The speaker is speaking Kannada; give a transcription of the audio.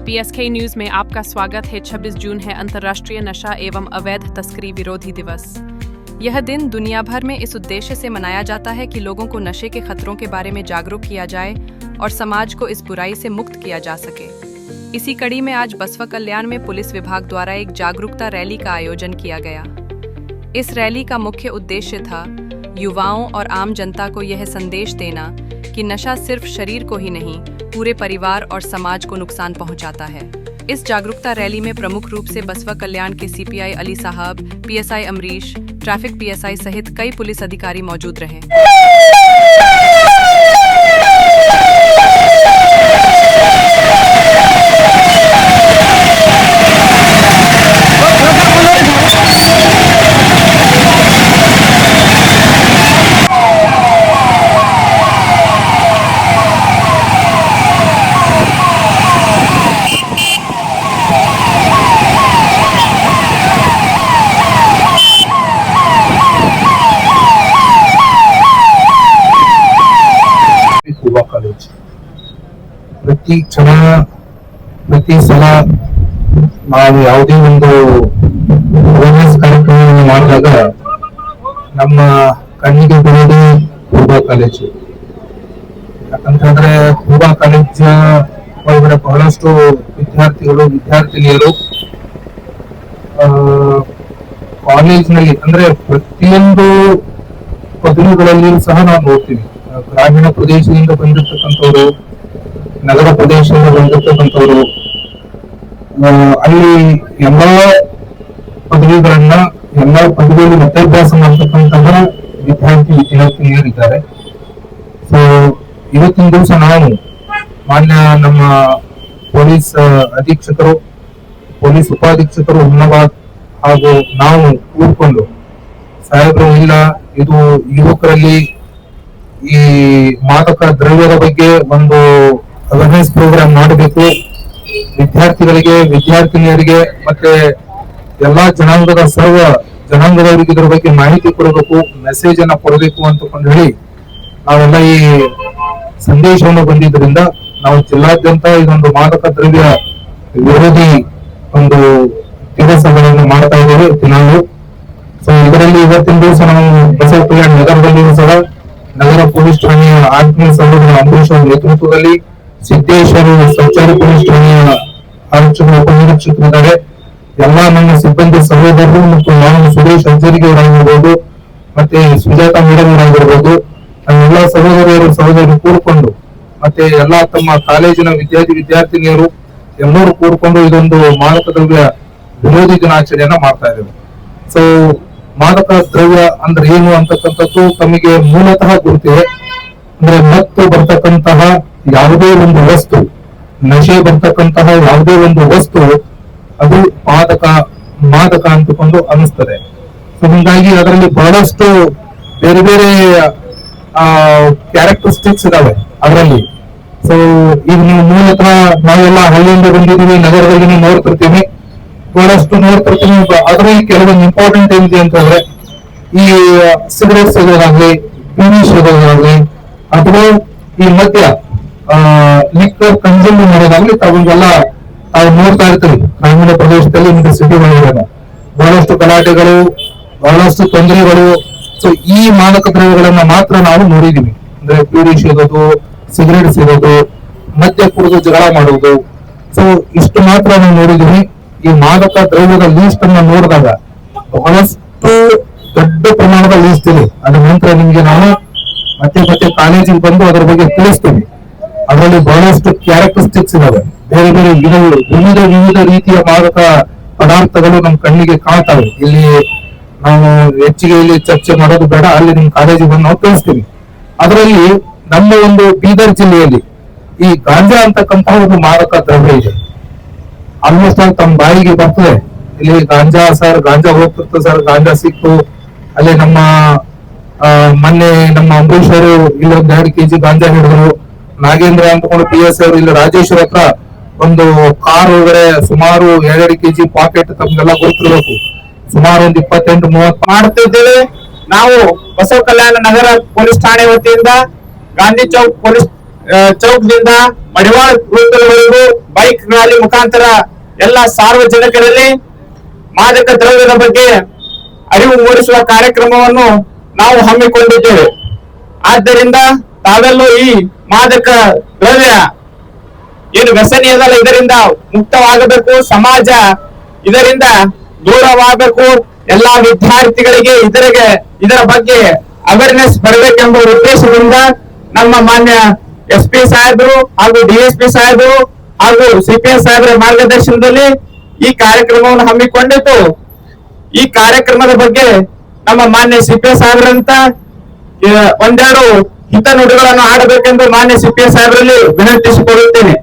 PSK न्यूज में आपका स्वागत है। 26 जून है अंतर्राष्ट्रीय नशा एवं अवैध तस्करी विरोधी दिवस। यह दिन दुनिया भर में इस उद्देश्य से मनाया जाता है कि लोगों को नशे के खतरों के बारे में जागरूक किया जाए और समाज को इस बुराई से मुक्त किया जा सके। इसी कड़ी में आज बसवा कल्याण में पुलिस विभाग द्वारा एक जागरूकता रैली का आयोजन किया गया। इस रैली का मुख्य उद्देश्य था युवाओं और आम जनता को यह संदेश देना कि नशा सिर्फ शरीर को ही नहीं, पूरे परिवार और समाज को नुकसान पहुंचाता है। इस जागरूकता रैली में प्रमुख रूप से बसवा कल्याण के CPI अली साहब, PSI अमरीश, ट्रैफिक PSI सहित कई पुलिस अधिकारी मौजूद रहे। ಪ್ರತಿ ಕ್ಷಣ ಪ್ರತಿ ಸಲ ನಾವು ಯಾವುದೇ ಒಂದು ಅವೇರ್ನೆಸ್ ಕಾರ್ಯಕ್ರಮವನ್ನು ಮಾಡಿದಾಗ ನಮ್ಮ ಕಣ್ಣಿಗೆ ಬರೋದು ಕೂಬಾ ಕಾಲೇಜು. ಯಾಕಂತಂದ್ರೆ ಕೂಬಾ ಕಾಲೇಜ್ ಒಳಗಡೆ ಬಹಳಷ್ಟು ವಿದ್ಯಾರ್ಥಿಗಳು ವಿದ್ಯಾರ್ಥಿನಿಯರು ಕಾಲೇಜ್ನಲ್ಲಿ ಅಂದ್ರೆ ಪ್ರತಿಯೊಂದು ಪದವಿಗಳಲ್ಲಿ ಸಹ ನಾವು ನೋಡ್ತೀವಿ. ಗ್ರಾಮೀಣ ಪ್ರದೇಶದಿಂದ ಬಂದಿರ್ತಕ್ಕಂಥವ್ರು, ನಗರ ಪ್ರದೇಶದಿಂದ ಬಂದಿರ್ತಕ್ಕಂಥವ್ರು, ಅಲ್ಲಿ ಎಲ್ಲಾ ಪದವಿಗಳನ್ನ ಎಲ್ಲಾ ಪದವಿಯಲ್ಲಿ ವಿದ್ಯಾಭ್ಯಾಸ ಮಾಡತಕ್ಕಂತಹ ವಿದ್ಯಾರ್ಥಿನಿಯರಿದ್ದಾರೆ. ಸೊ ಇವತ್ತಿನ ದಿವಸ ನಾವು ಮಾನ್ಯ ನಮ್ಮ ಪೊಲೀಸ್ ಅಧೀಕ್ಷಕರು, ಪೊಲೀಸ್ ಉಪಾಧೀಕ್ಷಕರು ಹುಮ್ನಾಬಾದ್ ಹಾಗೂ ನಾವು ಕೂತ್ಕೊಂಡು ಸಾಹೇಬರು ಇಲ್ಲ ಇದು ಯುವಕರಲ್ಲಿ ಈ ಮಾದಕ ದ್ರವ್ಯದ ಬಗ್ಗೆ ಒಂದು ಅವೇರ್ನೆಸ್ ಪ್ರೋಗ್ರಾಮ್ ಮಾಡಬೇಕು, ವಿದ್ಯಾರ್ಥಿಗಳಿಗೆ ವಿದ್ಯಾರ್ಥಿನಿಯರಿಗೆ ಮತ್ತೆ ಎಲ್ಲಾ ಜನಾಂಗದ ಸರ್ವ ಜನಾಂಗದವರಿಗೆ ಇದರ ಬಗ್ಗೆ ಮಾಹಿತಿ ಕೊಡಬೇಕು, ಮೆಸೇಜ್ ಅನ್ನ ಕೊಡಬೇಕು ಅಂತಕೊಂಡು ಹೇಳಿ ನಾವೆಲ್ಲ ಈ ಸಂದೇಶವನ್ನು ಬಂದಿದ್ದರಿಂದ ನಾವು ಜಿಲ್ಲಾದ್ಯಂತ ಇದೊಂದು ಮಾದಕ ದ್ರವ್ಯ ವಿರೋಧಿ ಒಂದು ದಿವಸಗಳನ್ನು ಮಾಡ್ತಾ ಇದ್ದೇವೆ ದಿನಾಲು. ಸೊ ಇದರಲ್ಲಿ ಇವತ್ತಿನ ದಿವಸ ನಾವು ಬಸವ ಕಲ್ಯಾಣ ನಗರದಲ್ಲಿಯೂ ಸಹ ನಗರ ಪೊಲೀಸ್ ಠಾಣೆಯ ಆತ್ಮೀಯ ಸಹೋದರ ಅಂಬರೀಶ್ ಅವರ ನೇತೃತ್ವದಲ್ಲಿ ಸಿದ್ದೇಶ್ವರ ಸಂಚಾರಿ ಪೊಲೀಸ್ ಠಾಣೆಯ ಆರಕ್ಷಕ ಉಪನಿರೀಕ್ಷಕರಿದ್ದಾರೆ. ಎಲ್ಲಾ ನನ್ನ ಸಿಬ್ಬಂದಿ ಸಹೋದರರು ಮತ್ತು ನಾನು ಸುರೇಶ್ ಅಜ್ಜರಿಗೆ ಅವರಾಗಿರ್ಬೋದು, ಮತ್ತೆ ಸುಜಾತಾ ಮೇಡಮ್ ಅವರಾಗಿರ್ಬೋದು, ಎಲ್ಲ ಸಹೋದರಿಯರು ಕೂಡಿಕೊಂಡು ಮತ್ತೆ ಎಲ್ಲಾ ತಮ್ಮ ಕಾಲೇಜಿನ ವಿದ್ಯಾರ್ಥಿನಿಯರು ಎಲ್ಲರೂ ಕೂಡಿಕೊಂಡು ಇದೊಂದು ಮಾದಕ ದ್ರವ್ಯ ವಿರೋಧಿ ದಿನಾಚರಣೆಯನ್ನ ಮಾಡ್ತಾ ಇದ್ದೇವೆ. ಸೊ ಮಾದಕ ದ್ರವ್ಯ ಅಂದ್ರೆ ಏನು ಅಂತಕ್ಕಂಥದ್ದು ತಮಗೆ ಮೂಲತಃ ಗುರುತಿದೆ. ಅಂದ್ರೆ ಮತ್ತು ಬರ್ತಕ್ಕಂತಹ ಯಾವುದೇ ಒಂದು ವಸ್ತು, ನಶೆ ಬರ್ತಕ್ಕಂತಹ ಯಾವುದೇ ಒಂದು ವಸ್ತು ಅದು ಮಾದಕ ಅಂತಕೊಂಡು ಅನಿಸ್ತದೆ. ಸೊ ಹೀಗಾಗಿ ಅದರಲ್ಲಿ ಬಹಳಷ್ಟು ಬೇರೆ ಬೇರೆ ಕ್ಯಾರೆಕ್ಟರಿಸ್ಟಿಕ್ಸ್ ಇದಾವೆ ಅದರಲ್ಲಿ. ಸೊ ಈಗ ನೀವು ಮೂಲತಃ ನಾವೆಲ್ಲ ಹಳ್ಳಿಯಿಂದ ಬಂದಿದ್ದೀವಿ, ನಗರದಲ್ಲಿ ನೋಡ್ತಿರ್ತೀವಿ, ಬಹಳಷ್ಟು ನೋಡ್ತಿರ್ತೀವಿ. ಅದರಲ್ಲಿ ಕೆಲವೊಂದು ಇಂಪಾರ್ಟೆಂಟ್ ಏನಿದೆ ಅಂತಂದ್ರೆ ಈ ಸಿಗರೇಟ್ ಸೇದೋದಾಗ್ಲಿ, ಬೀಡಿ ಸೇದೋದಾಗ್ಲಿ, ಅಥವಾ ಈ ಮದ್ಯ ಲಿಕ್ಕರ್ ಕನ್ಸ್ಯೂಮ್ ಮಾಡೋದಾಗ್ಲಿ ತಾವೆಲ್ಲ ತಾವು ನೋಡ್ತಾ ಇರ್ತೀವಿ. ಗ್ರಾಮೀಣ ಪ್ರದೇಶದಲ್ಲಿ ಮತ್ತು ಸಿಟಿ ಒಳಗಡೆ ಬಹಳಷ್ಟು ಗಲಾಟೆಗಳು, ಬಹಳಷ್ಟು ತೊಂದರೆಗಳು. ಸೊ ಈ ಮಾದಕ ದ್ರವ್ಯಗಳನ್ನ ಮಾತ್ರ ನಾವು ನೋಡಿದೀವಿ. ಅಂದ್ರೆ ಬೀಡಿ ಸೇದೋದು, ಸಿಗರೇಟ್ ಸೇದೋದು, ಮದ್ಯ ಕುಡಿದು ಜಗಳ ಮಾಡುವುದು. ಸೊ ಇಷ್ಟು ಮಾತ್ರ ನಾವು ನೋಡಿದೀವಿ. ಈ ಮಾದಕ ದ್ರವ್ಯದ ಲೀಸ್ಟ್ ಅನ್ನ ನೋಡಿದಾಗ ಬಹಳಷ್ಟು ದೊಡ್ಡ ಪ್ರಮಾಣದ ಲೀಸ್ಟ್ ಇದೆ. ಅದ್ರ ನಂತರ ನಿಮ್ಗೆ ನಾವು ಮತ್ತೆ ಕಾಲೇಜಿಗೆ ಬಂದು ಅದರ ಬಗ್ಗೆ ತಿಳಿಸ್ತೀವಿ. ಅದರಲ್ಲಿ ಬಹಳಷ್ಟು ಕ್ಯಾರೆಕ್ಟರಿಸ್ಟಿಕ್ಸ್ ಇದಾವೆ. ಬೇರೆ ಬೇರೆ ವಿವಿಧ ರೀತಿಯ ಮಾದಕ ಪದಾರ್ಥಗಳು ನಮ್ಮ ಕಣ್ಣಿಗೆ ಕಾಣ್ತವೆ. ಇಲ್ಲಿ ನಾವು ಹೆಚ್ಚಿಗೆ ಇಲ್ಲಿ ಚರ್ಚೆ ಮಾಡೋದು ಬೇಡ, ಅಲ್ಲಿ ನಿಮ್ ಕಾಲೇಜಿಗೆ ಬಂದು ನಾವು ತಿಳಿಸ್ತೀವಿ. ಅದರಲ್ಲಿ ನಮ್ಮ ಒಂದು ಬೀದರ್ ಜಿಲ್ಲೆಯಲ್ಲಿ ಈ ಗಾಂಜಾ ಅಂತಕ್ಕಂತಹ ಒಂದು ಮಾದಕ ದ್ರವ್ಯ ಇದೆ. ಆಲ್ಮೋಸ್ಟ್ ಆಲ್ ತಮ್ಮ ಬಾಯಿಗೆ ಬರ್ತದೆ. ಇಲ್ಲಿ ಗಾಂಜಾ ಹೋಗ್ತಿರ್ತದೆ ಸರ್, ಗಾಂಜಾ ಸಿಕ್ತು. ಅಲ್ಲಿ ಮೊನ್ನೆ ನಮ್ಮ ಅಂಬರೀಶ್ ಅವರು ಇಲ್ಲೊಂದು 2 kg ಗಾಂಜಾ ಹಿಡಿದ್ರು. ನಾಗೇಂದ್ರ ಅಂತಕೊಂಡು PSI ಅವರು ಇಲ್ಲಿ ರಾಜೇಶ್ವರ ಹತ್ರ ಒಂದು ಕಾರ್ ಒಳಗಡೆ ಸುಮಾರು 2 kg ಪಾಕೆಟ್ ತಮ್ಗೆಲ್ಲ ಗೊತ್ತಿರಬೇಕು, ಸುಮಾರು ಒಂದು 28-30 ಮಾಡ್ತಿದ್ದೇವೆ. ನಾವು ಬಸವ ಕಲ್ಯಾಣ ನಗರ ಪೊಲೀಸ್ ಠಾಣೆ ವತಿಯಿಂದ ಗಾಂಧಿ ಚೌಕ್ ಪೊಲೀಸ್ ಚೌಕದಿಂದ ಮಡಿವಾಳ ವೃತ್ತದವರೆಗೂ ಬೈಕ್ ರ್ಯಾಲಿ ಮುಖಾಂತರ ಎಲ್ಲ ಸಾರ್ವಜನಿಕರಲ್ಲಿ ಮಾದಕ ದ್ರವ್ಯದ ಬಗ್ಗೆ ಅರಿವು ಮೂಡಿಸುವ ಕಾರ್ಯಕ್ರಮವನ್ನು ನಾವು ಹಮ್ಮಿಕೊಂಡಿದ್ದೇವೆ. ಆದ್ದರಿಂದ ತಾವೆಲ್ಲೂ ಈ ಮಾದಕ ದ್ರವ್ಯ ಏನು ವ್ಯಸನಿ ಅದಲ್ಲ ಇದರಿಂದ ಮುಕ್ತವಾಗಬೇಕು, ಸಮಾಜ ಇದರಿಂದ ದೂರವಾಗಬೇಕು, ಎಲ್ಲಾ ವಿದ್ಯಾರ್ಥಿಗಳಿಗೆ ಇದರ ಬಗ್ಗೆ ಅವೇರ್ನೆಸ್ ಬರಬೇಕೆಂಬ ಉದ್ದೇಶದಿಂದ ನಮ್ಮ ಮಾನ್ಯ SP ಸಾಹೇಬರು ಹಾಗೂ DSP ಸಾಹೇಬರು ಹಾಗೂ CPS ಸಾಹೇಬರ ಮಾರ್ಗದರ್ಶನದಲ್ಲಿ ಈ ಕಾರ್ಯಕ್ರಮವನ್ನು ಹಮ್ಮಿಕೊಂಡಿದ್ದು, ಈ ಕಾರ್ಯಕ್ರಮದ ಬಗ್ಗೆ ನಮ್ಮ ಮಾನ್ಯ CPS ಸಾಹೇಬರಂತ ಒಂದೆರಡು ಹಿತ ನುಡಿಗಳನ್ನು ಆಡಬೇಕೆಂದು ಮಾನ್ಯ CPS ಸಾಹೇಬರಲ್ಲಿ ವಿನಂತಿಸಿಕೊಳ್ಳುತ್ತೇನೆ.